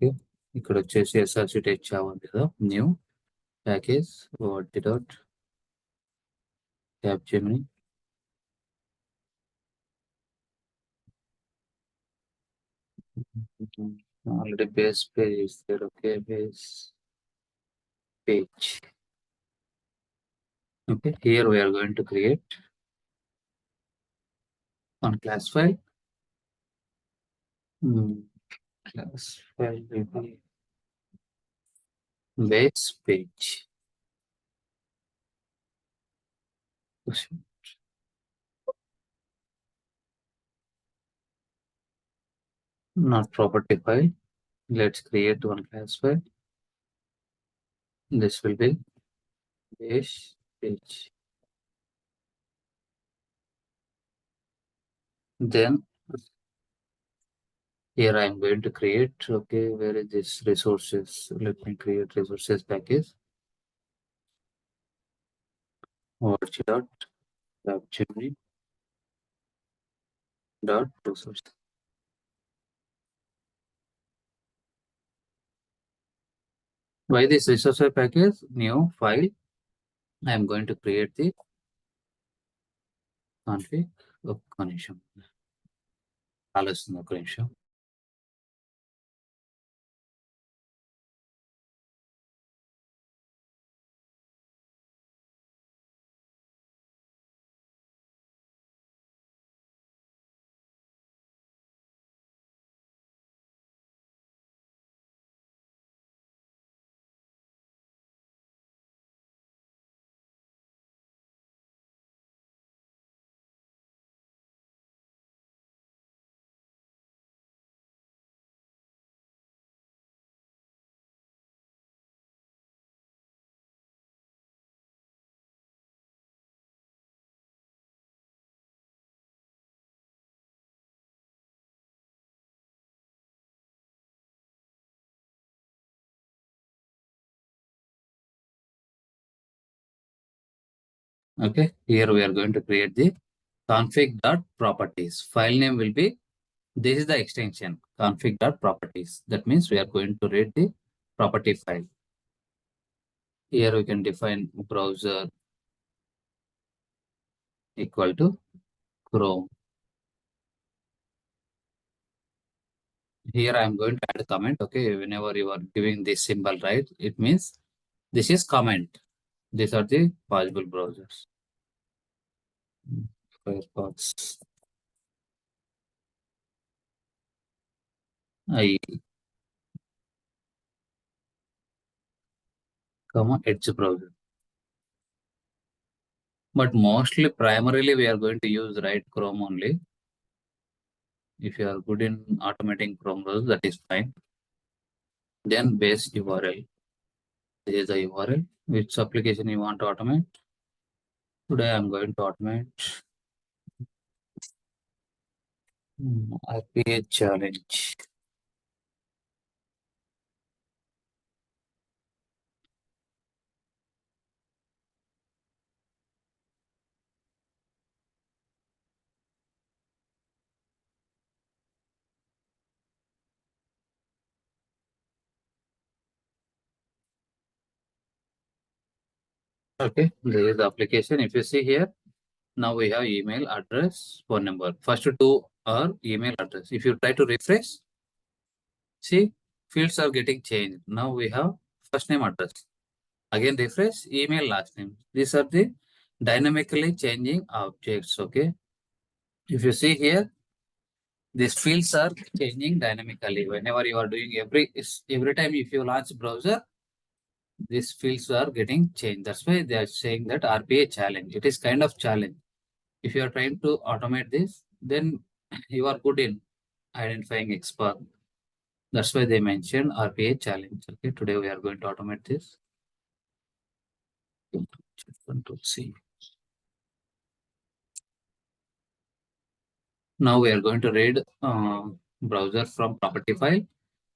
Okay, ఇక్కడ వచ్చేసి SRC test Java కదా, new package dot Capgemini. Already base page ఇస్తారు. Okay, base page. Okay, here we are going to create on class file. Class file will be base page. Not property file. Let's create one class file. This will be base page. Then here I am going to create. Okay, where is this resources? Let me create resources package. Watch dot capgemini dot resource. Why this resource package? New file. I am going to create the config. ఒక్క నిమిషం ఆలోచిస్తుంది, ఒక్క నిమిషం. Okay, here we are going to create the config.properties. File name will be, this is the extension config.properties. That means we are going to read the property file. Here we can define browser equal to Chrome. Here I am going to add a comment. Okay, whenever you are giving this symbol, right, it means this is comment. These are the possible browsers. Firefox. Edge browser. But mostly, primarily, we are going to use Chrome only. If you are good in automating Chrome browser, that is fine. Then base URL. This is the URL. Which application you want to automate? Today I am going to automate RPA challenge. Okay, this is the application. If you see here, now we have email address, phone number. First two are email address. If you try to refresh, see, fields are getting changed. Now we have first name address. Again, refresh, email, last name. These are the dynamically changing objects. Okay. If you see here, these fields are changing dynamically. Whenever you are doing every time if you launch browser, these fields are getting changed. That's why they are saying that RPA challenge. It is kind of challenge. If you are trying to automate this, then you are good in identifying expert. That's why they mentioned RPA challenge. Okay, today we are going to automate this. Control C. Now we are going to read browser from property file,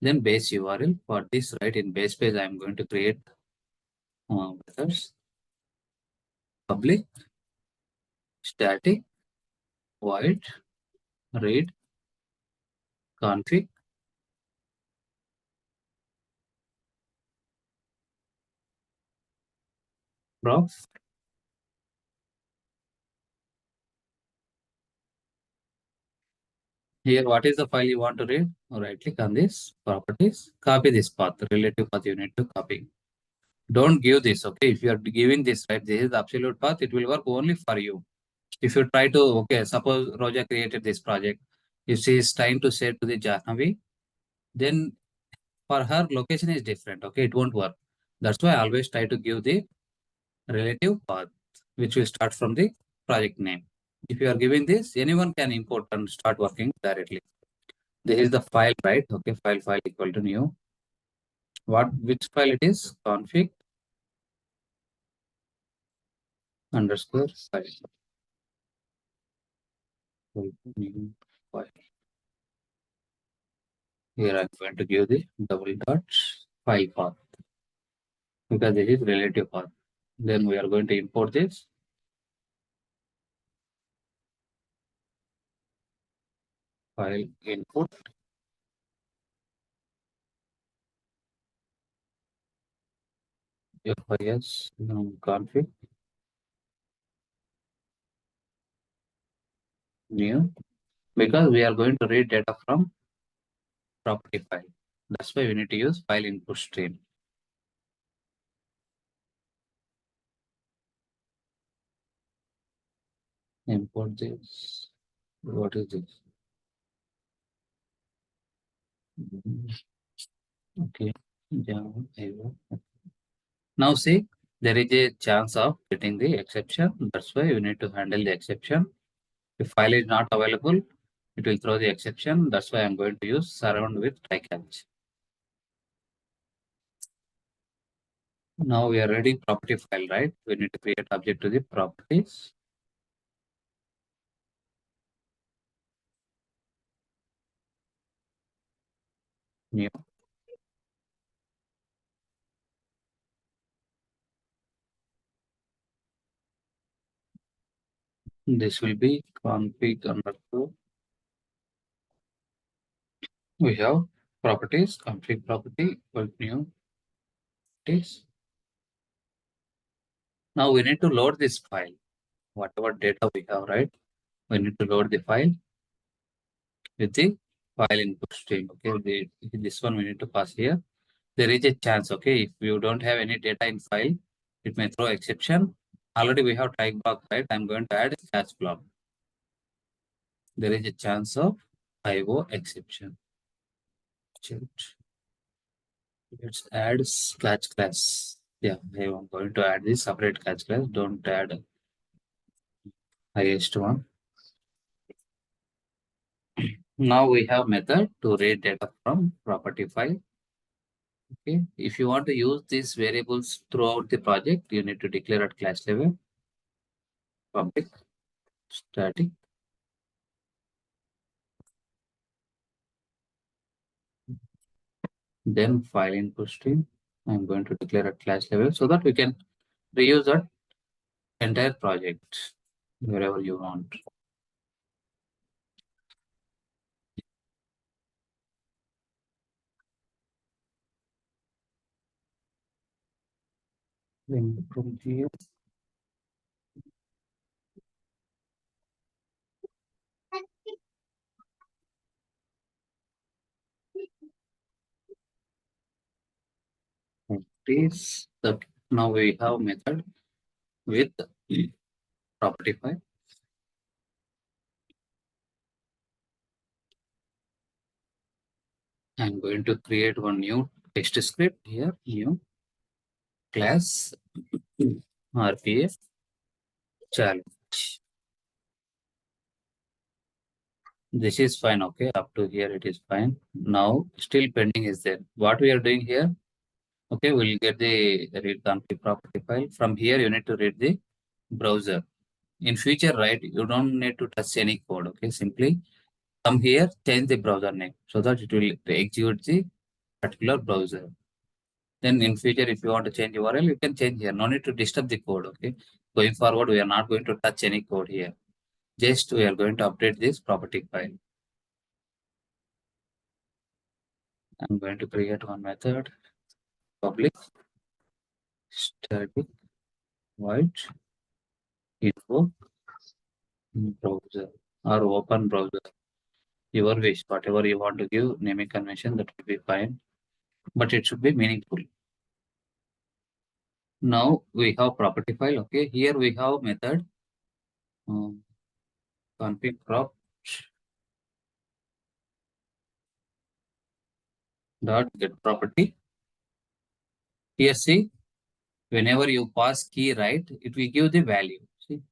then base URL. For this, in base page, I am going to create methods, public, static, void, read, config, prof. Here, what is the file you want to read? Right click on this properties, copy this path, relative path you need to copy. Don't give this, okay? If you are giving this, right, this is the absolute path, it will work only for you. If you try to, okay, suppose Roja created this project. If she is trying to say to the Jahnavi, then for her location is different, okay? It won't work. That's why I always try to give the relative path, which will start from the project name. If you are giving this, anyone can import and start working directly. This is the file, right? Okay, file equal to new. Which file it is? Config underscore file. Equal to new file. Here I'm going to give the double dots file path because this is relative path. Then we are going to import this file input. FIS config new because we are going to read data from property file. That's why we need to use file input stream. Import this. What is this? Okay. Java, Java. Now see, there is a chance of getting the exception. That's why you need to handle the exception. If file is not available, it will throw the exception. That's why I'm going to use surround with try catch. Now we are reading property file, right? We need to create object to the properties. New. This will be config underscore. We have properties, config property, equal to new properties. Now we need to load this file, whatever data we have, right? We need to load the file with the file input stream. Okay, this one we need to pass here. There is a chance, okay, if you don't have any data in file, it may throw exception. Already we have type box, right? I'm going to add a catch block. There is a chance of IO exception. Let's add catch class. Yeah, I'm going to add this separate catch class. Don't add highest one. Now we have method to read data from property file. Okay, if you want to use these variables throughout the project, you need to declare at class level public static. Then file input stream. I'm going to declare at class level so that we can reuse that entire project wherever you want. Then from here, this the now we have method with property file. I'm going to create one new text script here, new class RPA challenge. This is fine, okay. Up to here it is fine. Now still pending is there. What we are doing here, okay, we'll get the read config property file. From here you need to read the browser. In future, right, you don't need to touch any code, okay. Simply come here, change the browser name so that it will execute the particular browser. Then in future, if you want to change URL, you can change here. No need to disturb the code, okay. Going forward, we are not going to touch any code here. Just we are going to update this property file. I'm going to create one method, public static void info browser or open browser. Your wish, whatever you want to give naming convention, that will be fine, but it should be meaningful. Now we have property file. Okay, here we have method um, config prop dot get property. Here see, whenever you pass key right, it will give the value. See,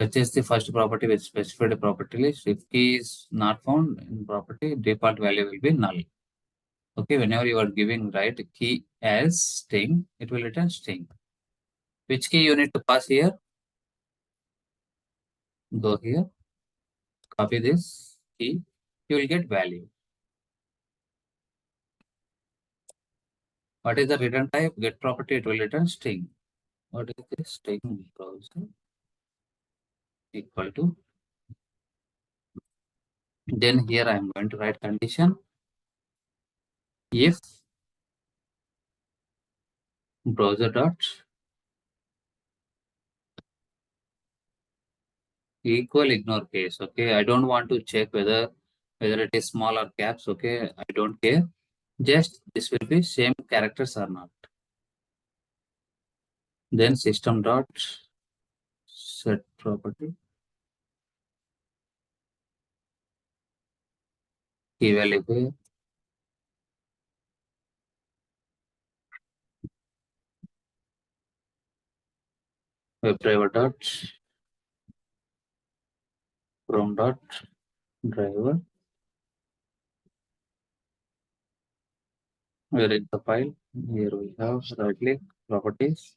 such as the first property with specified property list. If key is not found in property, default value will be null. Okay, whenever you are giving right key as string, it will return string. Which key you need to pass here? Go here, copy this key, you will get value. What is the return type? Get property, it will return string. What is this? String browser equal to. Then here I am going to write condition. If browser dot equal ignore case. Okay, I don't want to check whether it is small or caps. Okay, I don't care. Just this will be same characters or not. Then system dot set property key value here. Web driver dot from dot driver. Where is the file? Here we have right click properties.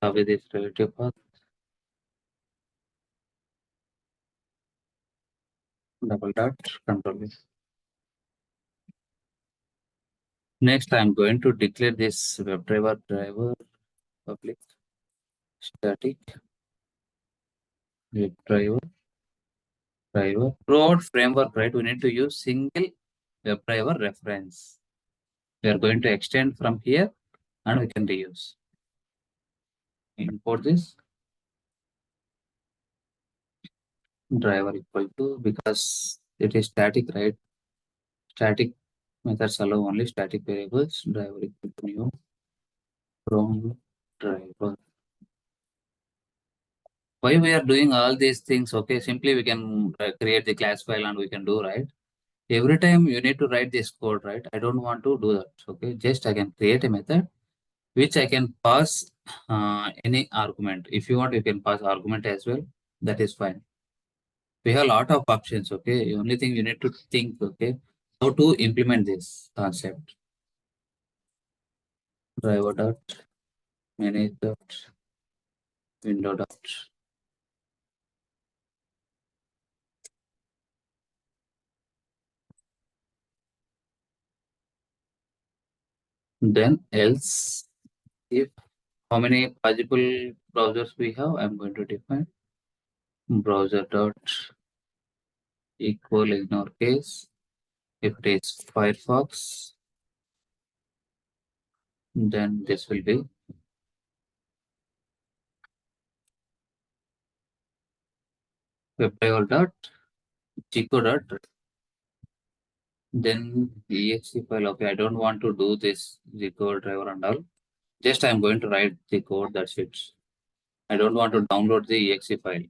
Copy this relative path. Double dot control this. Next, I'm going to declare this web driver public static web driver. Throughout framework, right? We need to use single web driver reference. We are going to extend from here and we can reuse. Import this driver equal to, because it is static, right? Static methods allow only static variables. Driver equal to new from driver. Why we are doing all these things? Okay, simply we can create the class file and we can do, right? Every time you need to write this code, right? I don't want to do that. Okay, just I can create a method which I can pass any argument. If you want, you can pass argument as well. That is fine. We have a lot of options. Okay, the only thing you need to think, okay, how to implement this concept. Driver dot manage dot window dot. Then else, if how many possible browsers we have, I'm going to define browser dot equal ignore case. If it is Firefox, then this will be webdriver dot chico dot then exe file. Okay, I don't want to do this the code driver and all. Just I'm going to write the code, that's it. I don't want to download the exe file.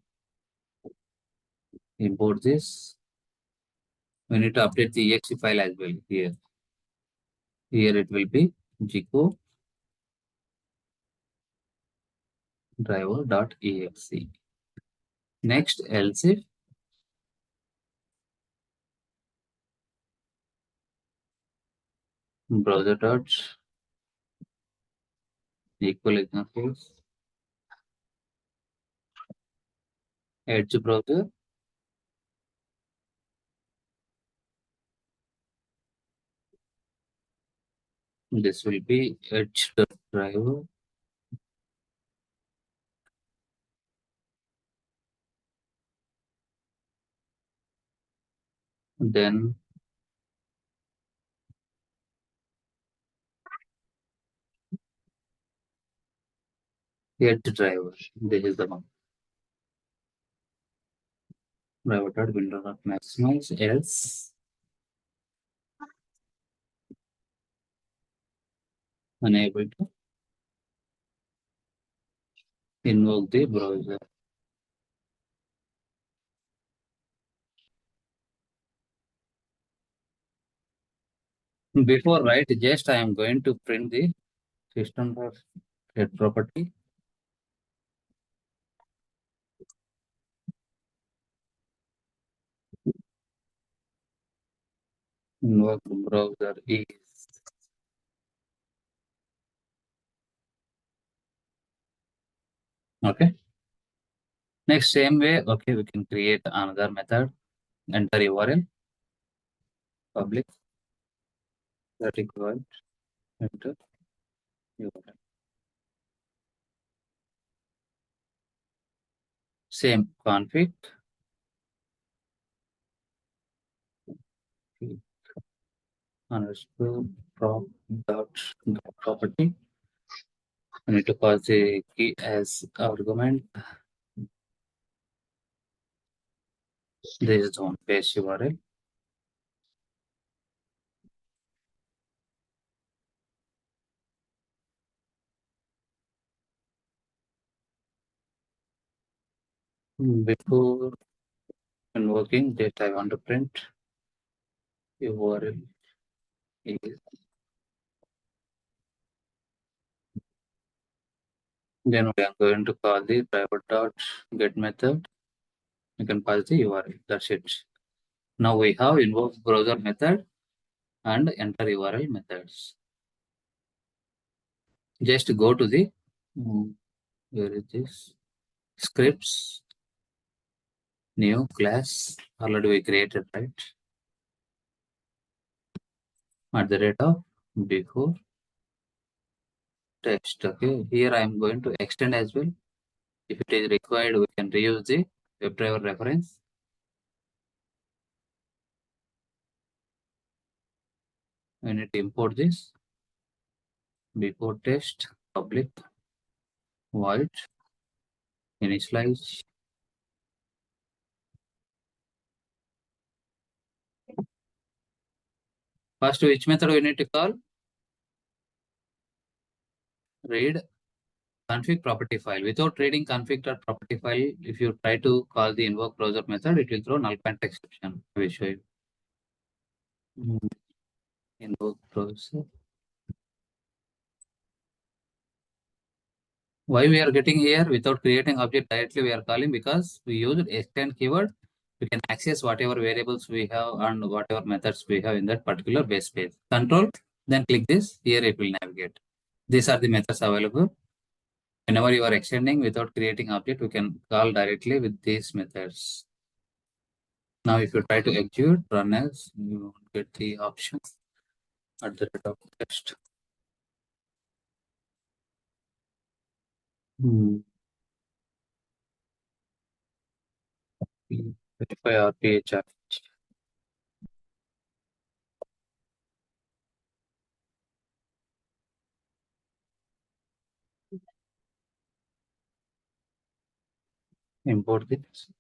Import this. We need to update the exe file as well here. Here it will be chico driver.exe. Next, else if browser dot equal examples edge browser. This will be edge driver. Then Edge driver. This is the one. Driver dot window dot maximize else unable to invoke the browser. Before write, just I am going to print the system dot get property. Invoke browser is okay. Next, same way, okay, we can create another method. Enter URL, public, that equal, enter URL. Same config, underscore prop dot get property. I need to pass the key as argument. This is on page URL. Before invoking that I want to print URL is then we are going to call the driver dot get method. You can pass the URL. That's it. Now we have invoke browser method and enter URL methods. Just go to the where is this scripts new class already we created, right? At the rate of before text. Okay, here I am going to extend as well. If it is required, we can reuse the WebDriver reference. We need to import this before test public void initialize. First, which method we need to call? Read config property file. Without reading config.property file, if you try to call the invoke browser method, it will throw null pointer exception. I will show you. Invoke browser. Why we are getting here without creating object directly we are calling because we used extend keyword. We can access whatever variables we have and whatever methods we have in that particular base page. Control, then click this. Here it will navigate. These are the methods available. Whenever you are extending without creating object, we can call directly with these methods. Now, if you try to execute, run as, you won't get the option at the rate of text. Verify RPH. Import this.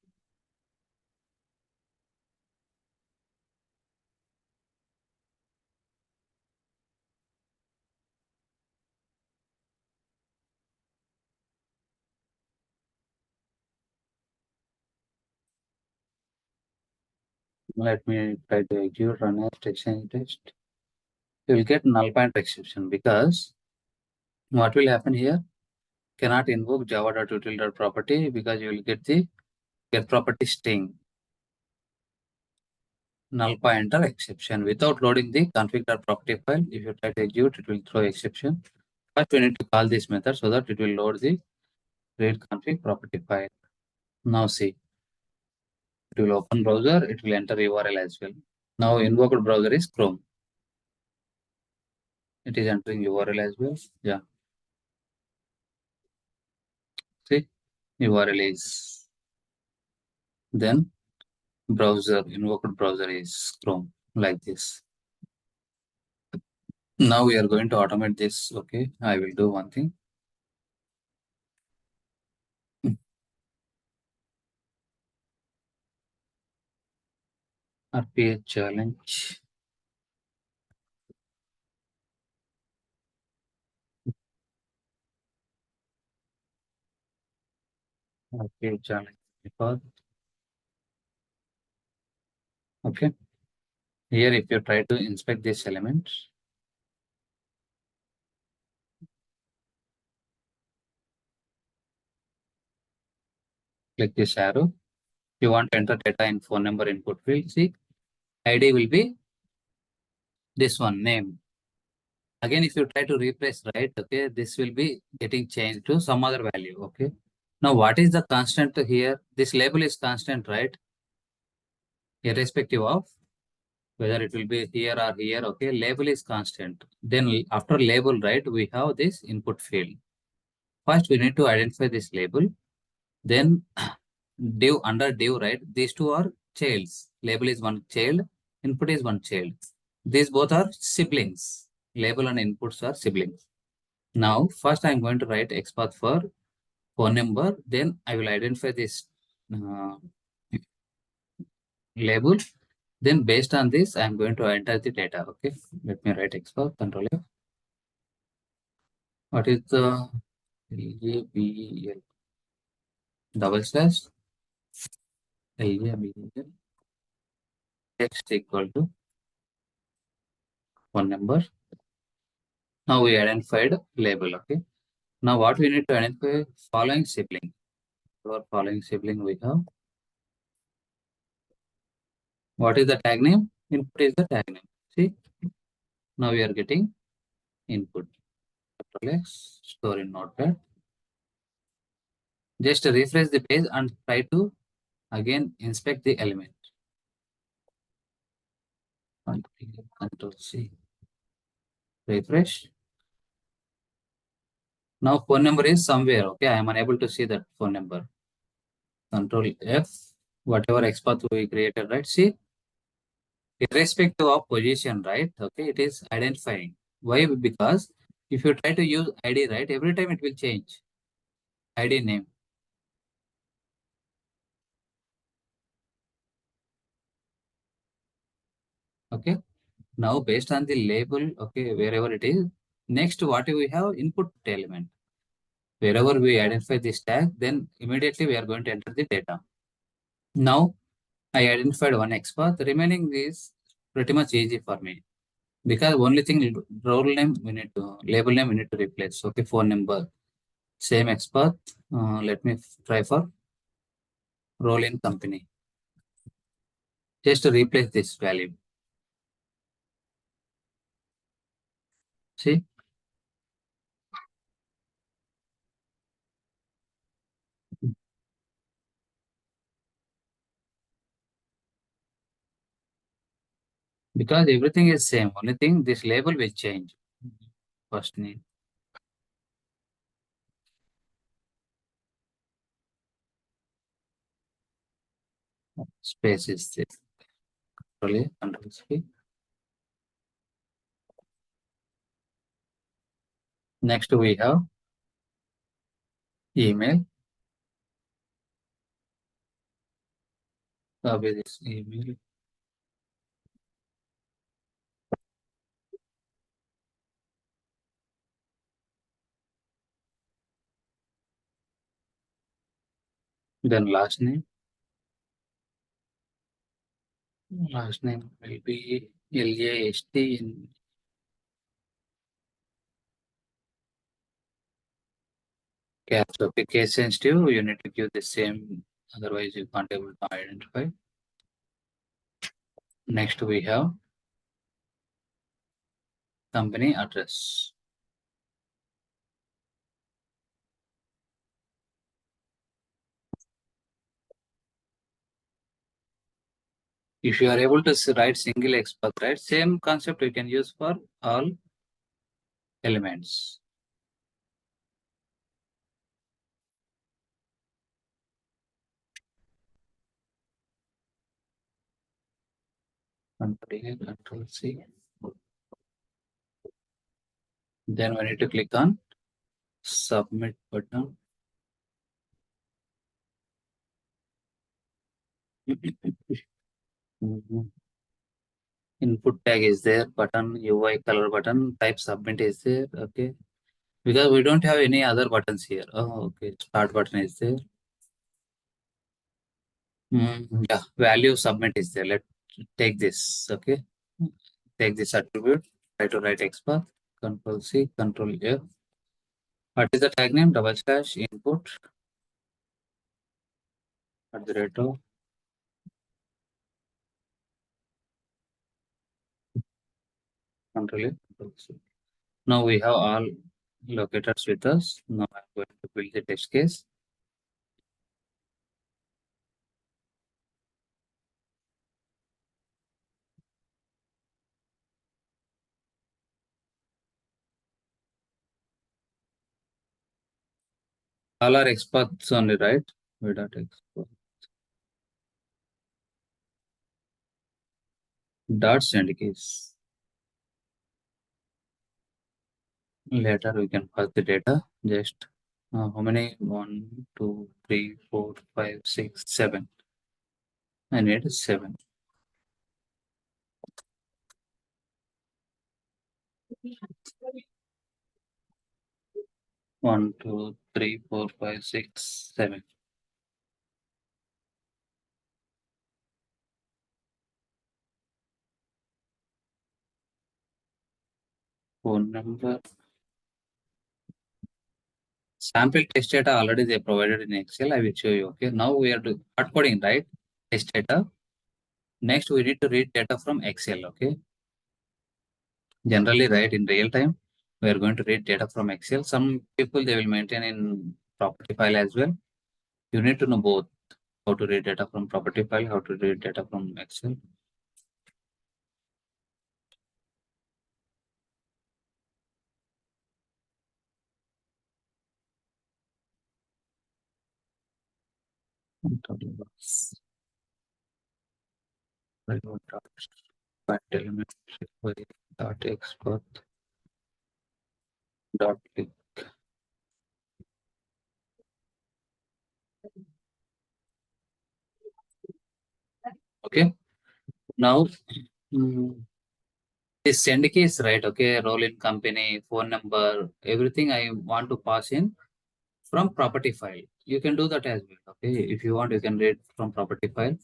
Let me try to execute, run as exchange test. You will get null pointer exception because what will happen here? Cannot invoke java.util.property because you will get the get property string. Null pointer exception without loading the config.property file. If you try to execute, it will throw exception. First, we need to call this method so that it will load the read config property file. Now see, it will open browser, it will enter URL as well. Now invoked browser is Chrome. It is entering URL as well. Yeah. See, URL is then browser, invoked browser is Chrome like this. Now we are going to automate this. Okay, I will do one thing. RPA challenge. RPA challenge. Because, okay. Here, if you try to inspect these elements, click this arrow. You want to enter data in phone number input field. See, ID will be this one, name. Again, if you try to replace, right, okay, this will be getting changed to some other value, okay. Now, what is the constant here? This label is constant, right? Irrespective of whether it will be here or here, okay, label is constant. Then after label, right, we have this input field. First, we need to identify this label. Then div under div, right, these two are childs. Label is one child, input is one child. These both are siblings. Label and inputs are siblings. Now, first I'm going to write XPath for phone number. Then I will identify this uh, label. Then based on this, I'm going to enter the data. Okay, let me write XPath, Control F. What is the LABL double slash LABL text equal to phone number. Now we identified label. Okay. Now what we need to identify following sibling. For following sibling we have, what is the tag name? Input is the tag name. See, now we are getting input. Control X, store in Notepad. Just refresh the page and try to again inspect the element. Control C. Refresh. Now phone number is somewhere. Okay, I am unable to see that phone number. Control F. Whatever XPath we created, right? See, irrespective of position, right? Okay, it is identifying. Why? Because if you try to use ID, right, every time it will change. ID name. Okay. Now based on the label, okay, wherever it is, next what we have input element. Wherever we identify this tag, then immediately we are going to enter the data. Now I identified one XPath. Remaining is pretty much easy for me because only thing role name we need to label name we need to replace. Okay, phone number same XPath. Let me try for role in company. Just to replace this value. See, because everything is same. Only thing this label will change. First name space is this. Control C. Next we have email. Copy this email. Then last name. Last name will be LAST in caps. Okay, case sensitive. You need to give the same. Otherwise, you can't able to identify. Next we have company address. If you are able to write single XPath, right? Same concept we can use for all elements. Control A, Control C. Then we need to click on submit button. Mhm. Input tag is there, button, UI color button, type submit is there. Okay. Because we don't have any other buttons here. Oh, okay. Start button is there. Yeah, value submit is there. Let's take this. Okay. Take this attribute. Try to write XPath. Control C, Control F. What is the tag name? Double slash input at the rate of Control A, Control C. Now we have all locators with us. Now I'm going to build the test case. All are XPaths only, right? We dot XPath. Dot send keys. Later we can pass the data. Just how many? 1, 2, 3, 4, 5, 6, 7. I need 7. 1, 2, 3, 4, 5, 6, 7. Phone number. Sample test data already they provided in Excel. I will show you. Okay. Now we are doing hard coding, right? Test data. Next, we need to read data from Excel. Okay. Generally, right, in real time, we are going to read data from Excel. Some people they will maintain in property file as well. You need to know both how to read data from property file, how to read data from Excel. Total loss. Pivot dot find element query dot export dot click. Okay. Now, mm, this send key is right. Okay. Role in company, phone number, everything I want to pass in from property file. You can do that as well. Okay. If you want, you can read from property file.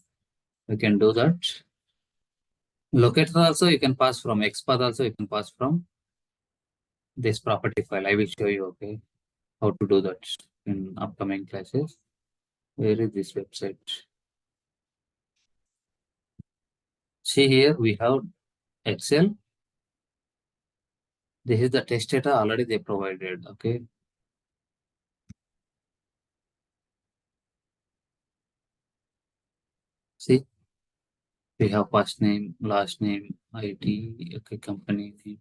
You can do that. Locator also you can pass from XPath also you can pass from this property file. I will show you okay how to do that in upcoming classes. Where is this website? See here we have Excel. This is the test data already they provided. Okay. See we have first name, last name, ID, okay, company name.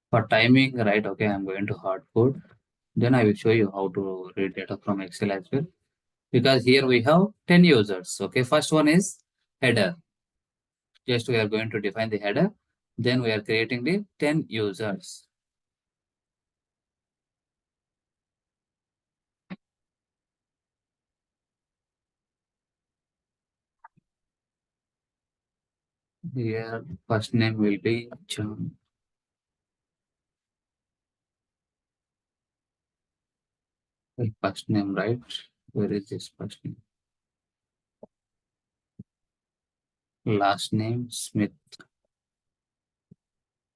For timing, right? Okay, I'm going to hard code. Then I will show you how to read data from Excel as well. Because here we have 10 users. Okay, first one is header. Just we are going to define the header. Then we are creating the 10 users. Here, first name will be John. First name, right? Where is this first name? Last name, Smith.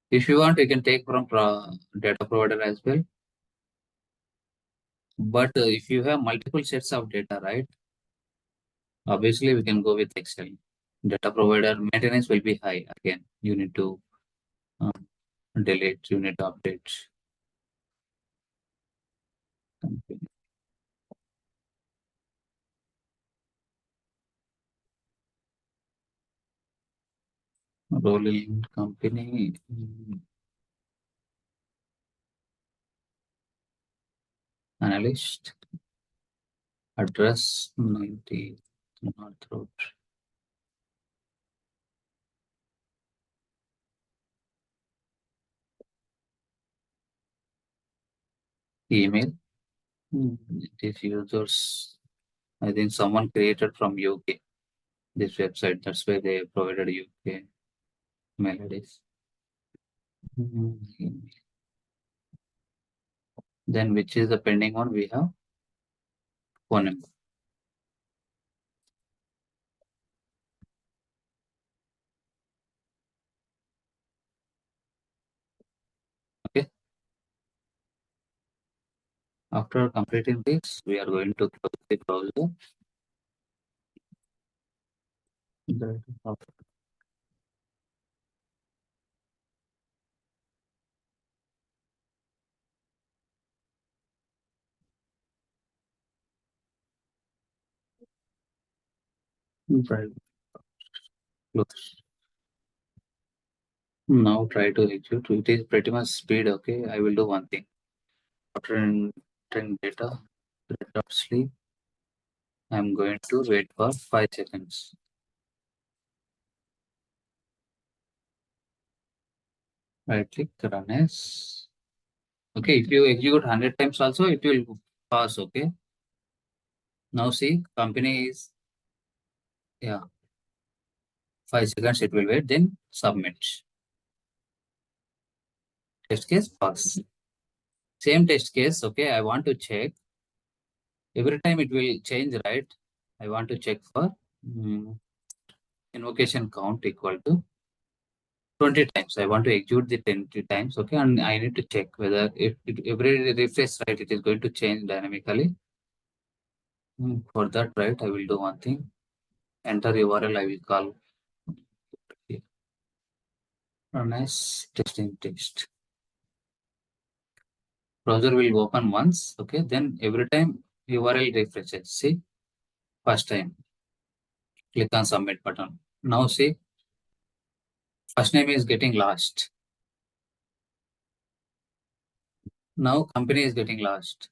If you want, you can take from data provider as well. But if you have multiple sets of data, right? Obviously, we can go with Excel. Data provider maintenance will be high. Again, you need to um, delete, you need to update. Company. Role in company, analyst, address 90 North Road. Email. These users, I think someone created from UK. this website. That's why they provided UK mail IDs. Mhm. Then which is the pending one? We have phone number. Okay. After completing this, we are going to close the browser. Right. Close. Now try to execute. It is pretty much speed. Okay. I will do one thing. After entering data, sleep, I'm going to wait for 5 seconds. Right click, run as. Okay, if you execute 100 times also, it will pass. Okay. Now see, company is, yeah, 5 seconds it will wait, then submit. Test case pass. Same test case. Okay, I want to check. Every time it will change, right? I want to check for mm, invocation count equal to 20 times. I want to execute the 20 times. Okay, and I need to check whether if every refresh, right, it is going to change dynamically. For that, right, I will do one thing. Enter URL, I will call run as testing text. Browser will open once, okay, then every time URL refreshes. See, first time, click on submit button. Now see, first name is getting lost. Now company is getting lost.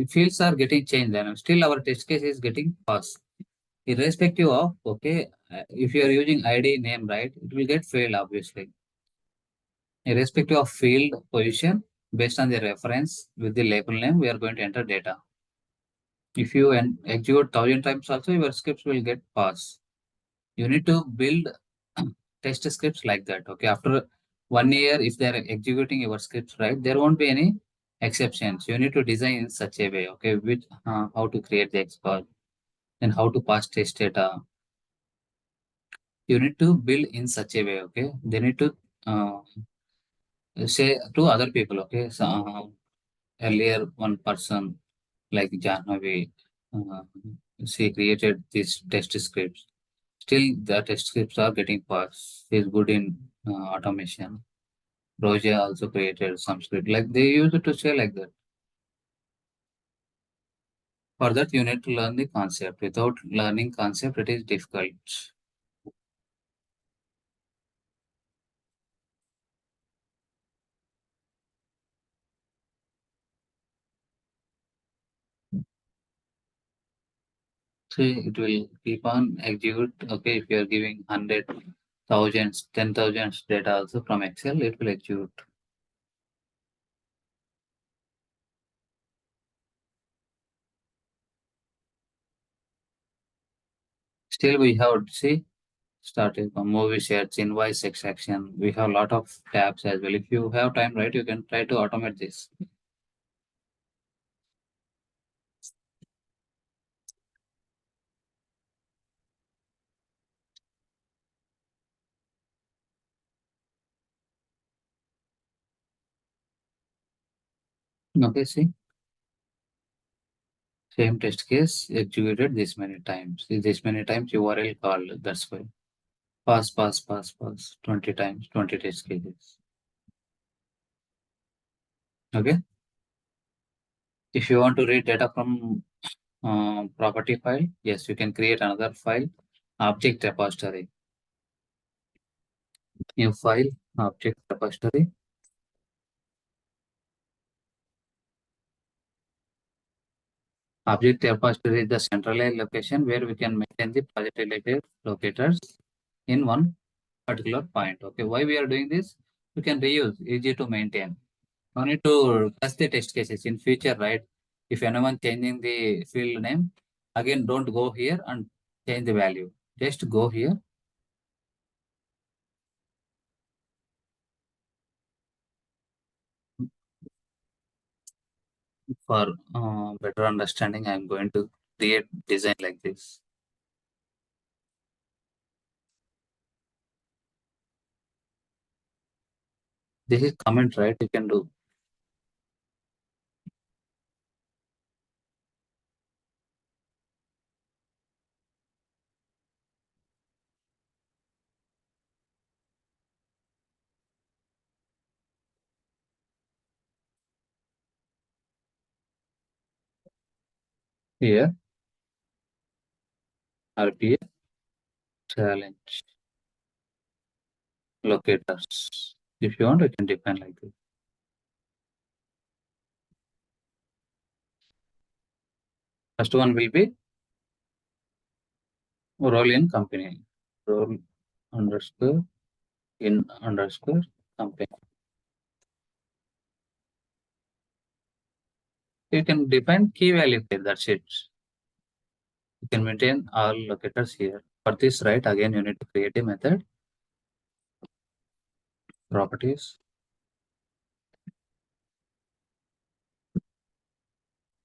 Fields are getting changed and still our test case is getting passed. Irrespective of, okay, if you are using ID name, right, it will get failed obviously. Irrespective of field position, based on the reference with the label name, we are going to enter data. If you execute 1,000 times also, your scripts will get passed. You need to build test scripts like that. Okay, after 1 year, if they are executing your scripts, right, there won't be any exceptions. You need to design in such a way, okay, with how to create the export and how to pass test data. You need to build in such a way, okay. They need to uh, say to other people, okay. So earlier, one person like Jahnavi, uh, she created these test scripts. Still, the test scripts are getting passed. She's good in automation. Roja also created some script. Like they used to say like that. For that, you need to learn the concept. Without learning concept, it is difficult. See, it will keep on execute. Okay, if you are giving hundred, thousands, 10,000 data also from Excel, it will execute. Still, we have see started from movie sets, invoice extraction. We have a lot of tabs as well. If you have time, right, you can try to automate this. Okay, see, same test case executed this many times. See, this many times URL called. That's why. Pass, pass, pass, pass. 20 times, 20 test cases. Okay. If you want to read data from property file, yes, you can create another file, object repository. New file, object repository. Object repository is the centralized location where we can maintain the project related locators in one particular point. Okay, why we are doing this? We can reuse, easy to maintain. No need to test the test cases in future, right? If anyone changing the field name, again, don't go here and change the value. Just go here for better understanding. I'm going to create design like this. This is comment, right? You can do here. RPA challenge locators. If you want, you can define like this. First one will be role in company. Role underscore in underscore company. You can define key value here. That's it. You can maintain all locators here. For this, right, again, you need to create a method, properties,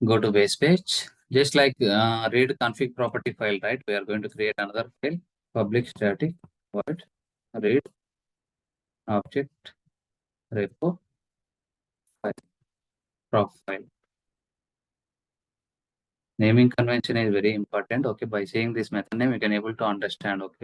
go to base page. Just like read config property file, right? We are going to create another file, public static void read object repo file, proc file. Naming convention is very important. Okay, by saying this method name, you can able to understand. Okay,